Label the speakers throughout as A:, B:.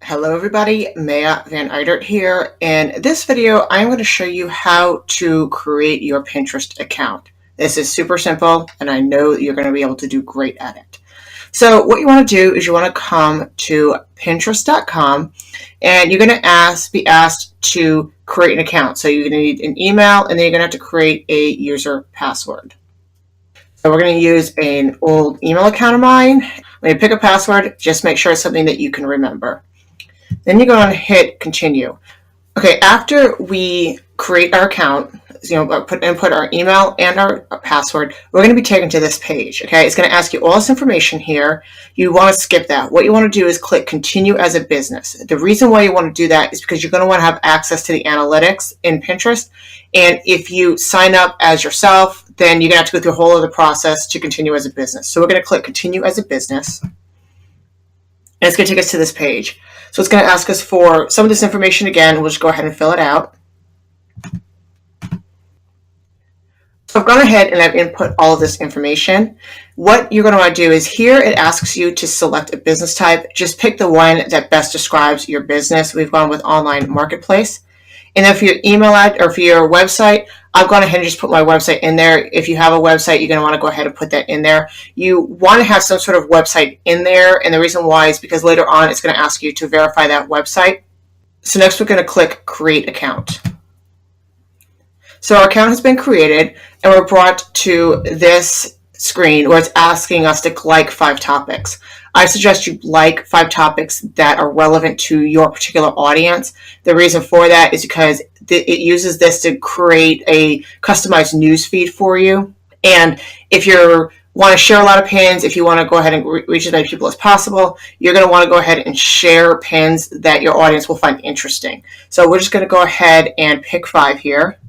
A: Hello everybody, Maat van Uitert here. In this video, I'm going to show you how to create your Pinterest account. This is super simple and I know that you're going to be able to do great at it. So what you want to do is you want to come to Pinterest.com and you're going to be asked to create an account. So you're going to need an email and then you're going to have to create a user password. So we're going to use an old email account of mine. When you pick a password, just make sure it's something that you can remember. Then you go on and hit continue. Okay, after we create our account, input our email and our password, we're going to be taken to this page. Okay, it's going to ask you all this information here. You want to skip that. What you want to do is click continue as a business. The reason why you want to do that is because you're going to want to have access to the analytics in Pinterest. And if you sign up as yourself, then you're going to have to go through a whole other process to continue as a business. So we're going to click continue as a business. And it's going to take us to this page. So it's going to ask us for some of this information again. We'll just go ahead and fill it out. So I've gone ahead and I've input all of this information. What you're going to want to do is here it asks you to select a business type. Just pick the one that best describes your business. We've gone with online marketplace. And then for your email ad or for your website, I've gone ahead and just put my website in there. If you have a website, you're going to want to go ahead and put that in there. You want to have some sort of website in there. And the reason why is because later on, it's going to ask you to verify that website. So next we're going to click create account. So our account has been created and we're brought to this screen where it's asking us to like 5 topics. I suggest you like 5 topics that are relevant to your particular audience. The reason for that is because it uses this to create a customized news feed for you. And if you want to share a lot of pins, if you want to go ahead and reach as many people as possible, you're going to want to go ahead and share pins that your audience will find interesting. So we're just going to go ahead and pick 5 here.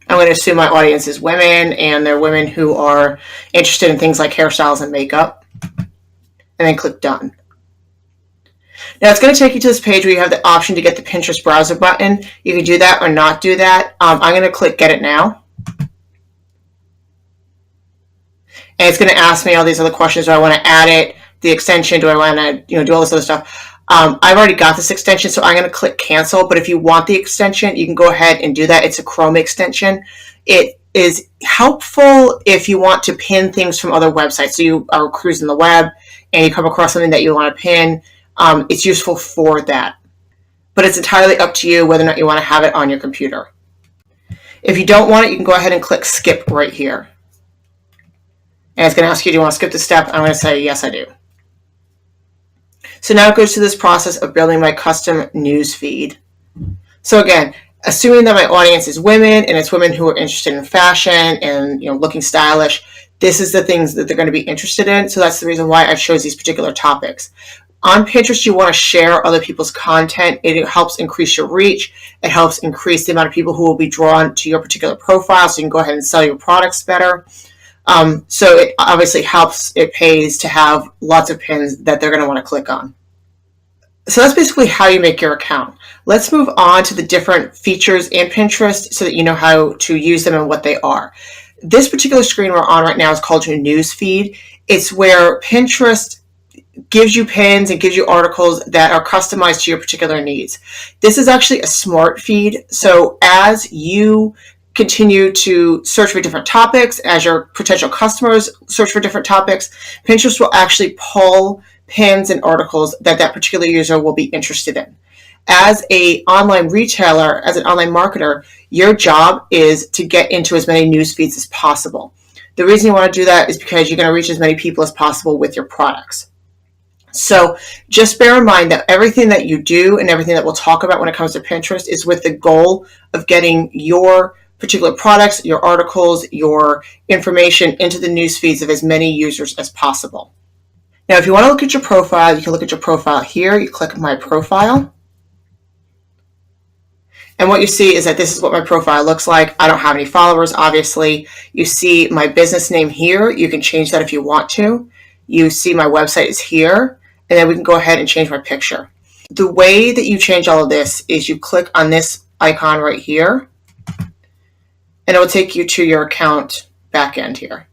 A: I'm going to assume my audience is women, and they're women who are interested in things like hairstyles and makeup. And then click done. Now it's going to take you to this page where you have the option to get the Pinterest browser button. You can do that or not do that. I'm going to click get it now. And it's going to ask me all these other questions. Do I want to add it? The extension? Do I want to do all this other stuff? I've already got this extension, so I'm going to click cancel. But if you want the extension, you can go ahead and do that. It's a Chrome extension. It is helpful if you want to pin things from other websites. So you are cruising the web and you come across something that you want to pin. It's useful for that. But it's entirely up to you whether or not you want to have it on your computer. If you don't want it, you can go ahead and click skip right here. And it's going to ask you, do you want to skip this step? I'm going to say, yes, I do. So now it goes to this process of building my custom news feed. So again, assuming that my audience is women and it's women who are interested in fashion and looking stylish, this is the things that they're going to be interested in. So that's the reason why I chose these particular topics. On Pinterest, you want to share other people's content. It helps increase your reach. It helps increase the amount of people who will be drawn to your particular profile so you can go ahead and sell your products better. So it obviously helps, it pays to have lots of pins that they're going to want to click on. So that's basically how you make your account. Let's move on to the different features in Pinterest so that you know how to use them and what they are. This particular screen we're on right now is called your news feed. It's where Pinterest gives you pins and gives you articles that are customized to your particular needs. This is actually a smart feed. So as you continue to search for different topics, as your potential customers search for different topics, Pinterest will actually pull pins and articles that that particular user will be interested in. As an online retailer, as an online marketer, your job is to get into as many news feeds as possible. The reason you want to do that is because you're going to reach as many people as possible with your products. So just bear in mind that everything that you do and everything that we'll talk about when it comes to Pinterest is with the goal of getting your particular products, your articles, your information into the news feeds of as many users as possible. Now, if you want to look at your profile, you can look at your profile here. You click My Profile. And what you see is that this is what my profile looks like. I don't have any followers, obviously. You see my business name here. You can change that if you want to. You see my website is here. And then we can go ahead and change my picture. The way that you change all of this is you click on this icon right here. And it will take you to your account back end here.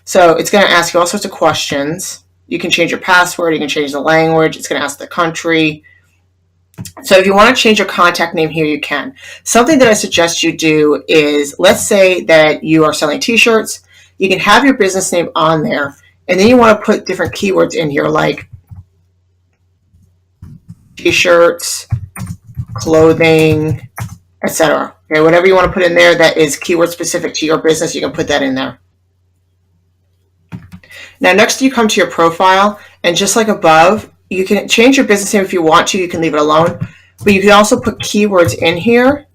A: So it's going to ask you all sorts of questions. You can change your password, you can change the language, it's going to ask the country. So if you want to change your contact name here, you can. Something that I suggest you do is, let's say that you are selling t-shirts, you can have your business name on there, and then you want to put different keywords in here like t-shirts, clothing, etc. Okay, whatever you want to put in there that is keyword specific to your business, you can put that in there. Now next you come to your profile, and just like above, you can change your business name if you want to, you can leave it alone, but you can also put keywords in here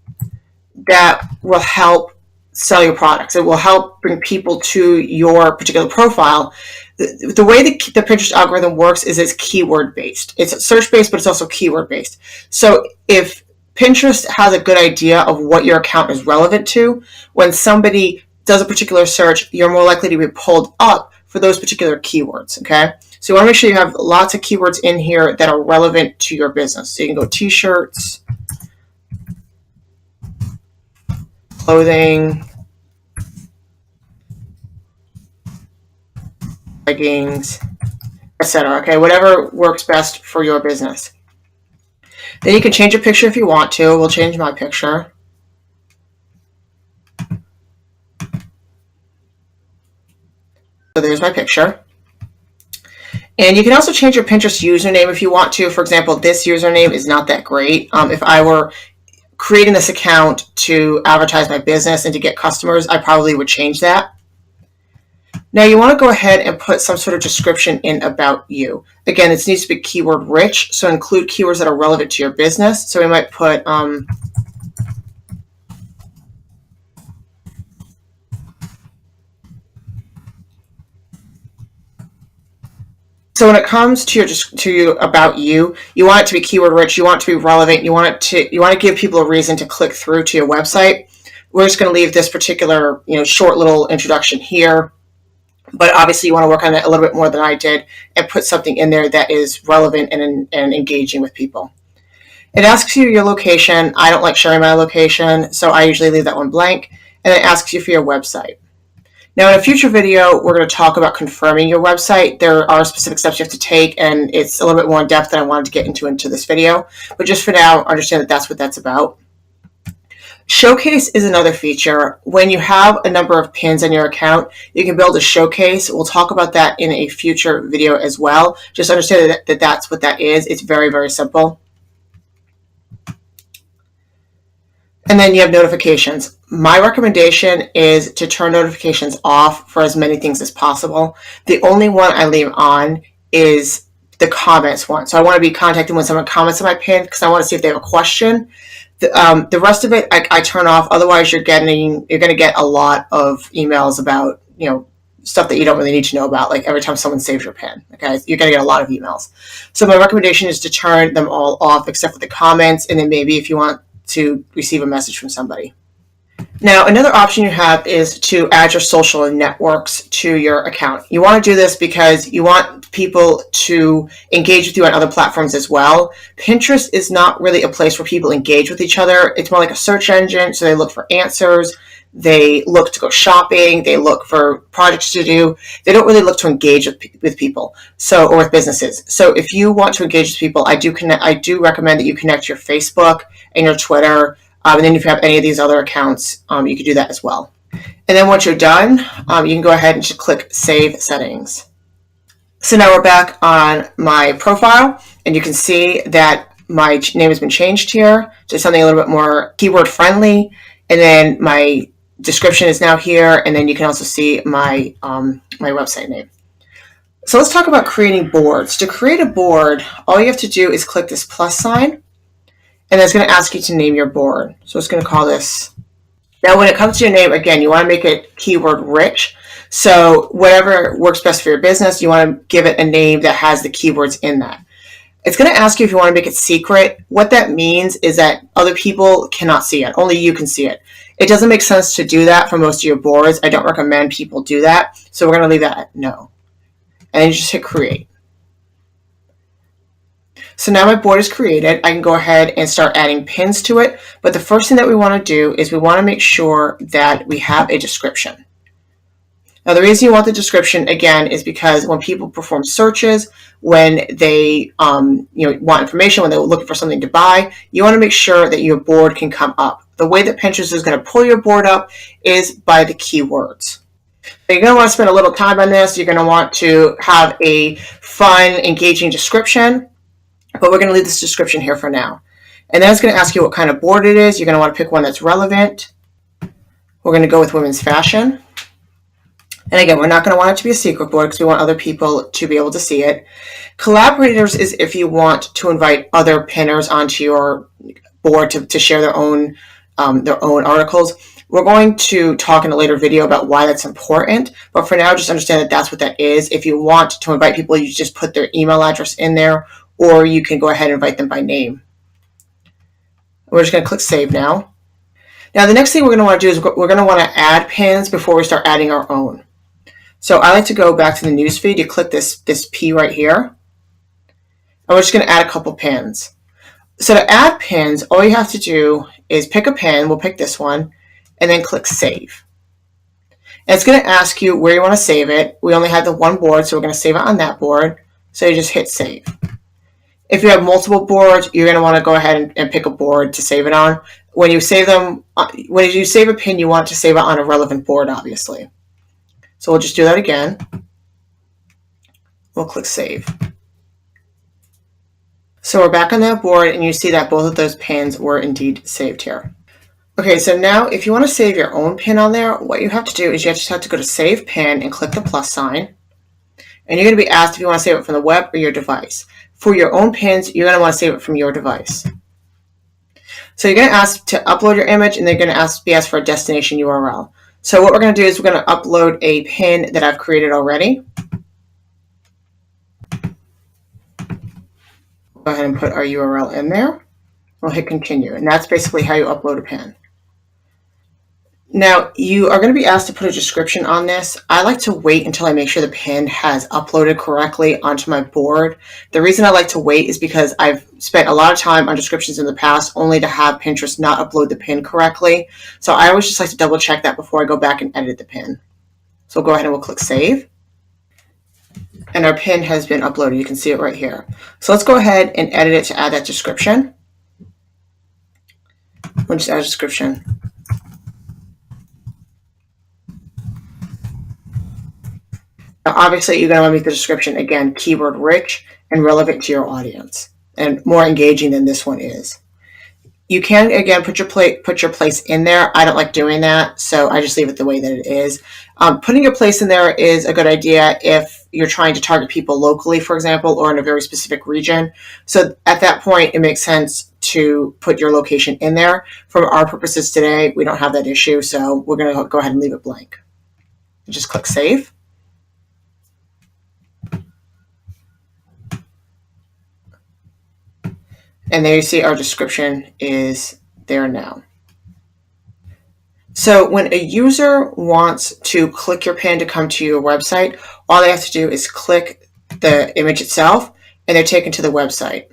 A: that will help sell your products. It will help bring people to your particular profile. The way the Pinterest algorithm works is it's keyword based. It's search based, but it's also keyword based. So if Pinterest has a good idea of what your account is relevant to, when somebody does a particular search, you're more likely to be pulled up for those particular keywords, okay? So you want to make sure you have lots of keywords in here that are relevant to your business. So you can go t-shirts, clothing, leggings, etc. Okay, whatever works best for your business. Then you can change your picture if you want to. We'll change my picture. So there's my picture. And you can also change your Pinterest username if you want to. For example, this username is not that great. If I were creating this account to advertise my business and to get customers, I probably would change that. Now you want to go ahead and put some sort of description in about you. Again, this needs to be keyword rich, so include keywords that are relevant to your business. So we might put so when it comes to your about you, you want it to be keyword rich, you want it to be relevant, you want to give people a reason to click through to your website. We're just going to leave this particular short little introduction here. But obviously you want to work on it a little bit more than I did and put something in there that is relevant and engaging with people. It asks you your location. I don't like sharing my location, so I usually leave that one blank. And it asks you for your website. Now in a future video, we're going to talk about confirming your website. There are specific steps you have to take, and it's a little bit more in depth than I wanted to get into this video. But just for now, understand that that's what that's about. Showcase is another feature. When you have a number of pins on your account, you can build a showcase. We'll talk about that in a future video as well. Just understand that that's what that is. It's very, very simple. And then you have notifications. My recommendation is to turn notifications off for as many things as possible. The only one I leave on is the comments one. So I want to be contacted when someone comments on my pin because I want to see if they have a question. The rest of it I turn off. Otherwise, you're going to get a lot of emails about stuff that you don't really need to know about. Like every time someone saves your pin, okay, you're going to get a lot of emails. So my recommendation is to turn them all off except for the comments, and then maybe if you want to receive a message from somebody. Now, another option you have is to add your social networks to your account. You want to do this because you want people to engage with you on other platforms as well. Pinterest is not really a place where people engage with each other. It's more like a search engine, so they look for answers. They look to go shopping. They look for projects to do. They don't really look to engage with people, or with businesses. So if you want to engage with people, I do recommend that you connect your Facebook and your Twitter. And then if you have any of these other accounts, you can do that as well. And then once you're done, you can go ahead and just click Save Settings. So now we're back on my profile, and you can see that my name has been changed here to something a little bit more keyword friendly. And then my description is now here, and then you can also see my my website name. So let's talk about creating boards. To create a board, all you have to do is click this plus sign, and it's going to ask you to name your board. So it's going to call this. Now, when it comes to your name, again, you want to make it keyword rich. So whatever works best for your business, you want to give it a name that has the keywords in that. It's going to ask you if you want to make it secret. What that means is that other people cannot see it. Only you can see it. It doesn't make sense to do that for most of your boards. I don't recommend people do that. So we're going to leave that at no. And then you just hit create. So now my board is created. I can go ahead and start adding pins to it. But the first thing that we want to do is we want to make sure that we have a description. Now, the reason you want the description, again, is because when people perform searches, when they want information, when they're looking for something to buy, you want to make sure that your board can come up. The way that Pinterest is going to pull your board up is by the keywords. So you're going to want to spend a little time on this. You're going to want to have a fun, engaging description, but we're going to leave this description here for now. And then it's going to ask you what kind of board it is. You're going to want to pick one that's relevant. We're going to go with women's fashion. And again, we're not going to want it to be a secret board because we want other people to be able to see it. Collaborators is if you want to invite other pinners onto your board to share their own articles. We're going to talk in a later video about why that's important, but for now, just understand that that's what that is. If you want to invite people, you just put their email address in there, or you can go ahead and invite them by name. We're just going to click Save now. Now, the next thing we're going to want to do is we're going to want to add pins before we start adding our own. So I like to go back to the newsfeed. You click this P right here, and we're just going to add a couple pins. So to add pins, all you have to do is pick a pin. We'll pick this one, and then click Save. And it's going to ask you where you want to save it. We only have the one board, so we're going to save it on that board. So you just hit Save. If you have multiple boards, you're going to want to go ahead and pick a board to save it on. When you save them, when you save a pin, you want to save it on a relevant board, obviously. So we'll just do that again. We'll click Save. So we're back on that board, and you see that both of those pins were indeed saved here. Okay, so now if you want to save your own pin on there, what you have to do is you just have to go to Save Pin and click the plus sign. And you're going to be asked if you want to save it from the web or your device. For your own pins, you're going to want to save it from your device. So you're going to ask to upload your image, and they're going to be asked for a destination URL. So what we're going to do is we're going to upload a pin that I've created already. Go ahead and put our URL in there. We'll hit continue, and that's basically how you upload a pin. Now, you are going to be asked to put a description on this. I like to wait until I make sure the pin has uploaded correctly onto my board. The reason I like to wait is because I've spent a lot of time on descriptions in the past only to have Pinterest not upload the pin correctly. So I always just like to double check that before I go back and edit the pin. So we'll go ahead and we'll click Save. And our pin has been uploaded. You can see it right here. So let's go ahead and edit it to add that description. We'll just add a description. Now, obviously, you're going to want to make the description, again, keyword rich and relevant to your audience and more engaging than this one is. You can, again, put your place in there. I don't like doing that, so I just leave it the way that it is. Putting your place in there is a good idea if you're trying to target people locally, for example, or in a very specific region. So at that point, it makes sense to put your location in there. For our purposes today, we don't have that issue, so we're going to go ahead and leave it blank. Just click Save. And there you see our description is there now. So when a user wants to click your pin to come to your website, all they have to do is click the image itself, and they're taken to the website.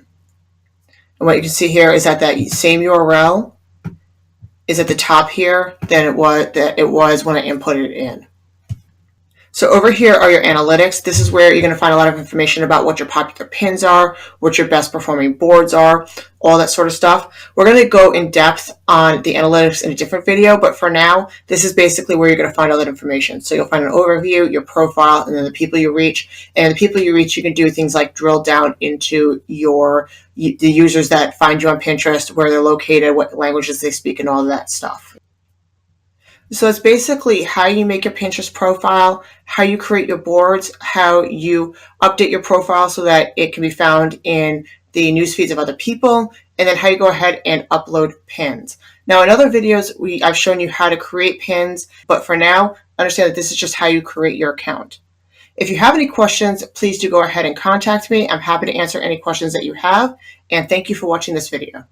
A: And what you can see here is that same URL is at the top here than it was when I inputted it in. So over here are your analytics. This is where you're going to find a lot of information about what your popular pins are, what your best performing boards are, all that sort of stuff. We're going to go in depth on the analytics in a different video, but for now, this is basically where you're going to find all that information. So you'll find an overview, your profile, and then the people you reach. And the people you reach, you can do things like drill down into the users that find you on Pinterest, where they're located, what languages they speak, and all that stuff. So it's basically how you make your Pinterest profile, how you create your boards, how you update your profile so that it can be found in the news feeds of other people, and then how you go ahead and upload pins. Now, in other videos, I've shown you how to create pins, but for now, understand that this is just how you create your account. If you have any questions, please do go ahead and contact me. I'm happy to answer any questions that you have, and thank you for watching this video.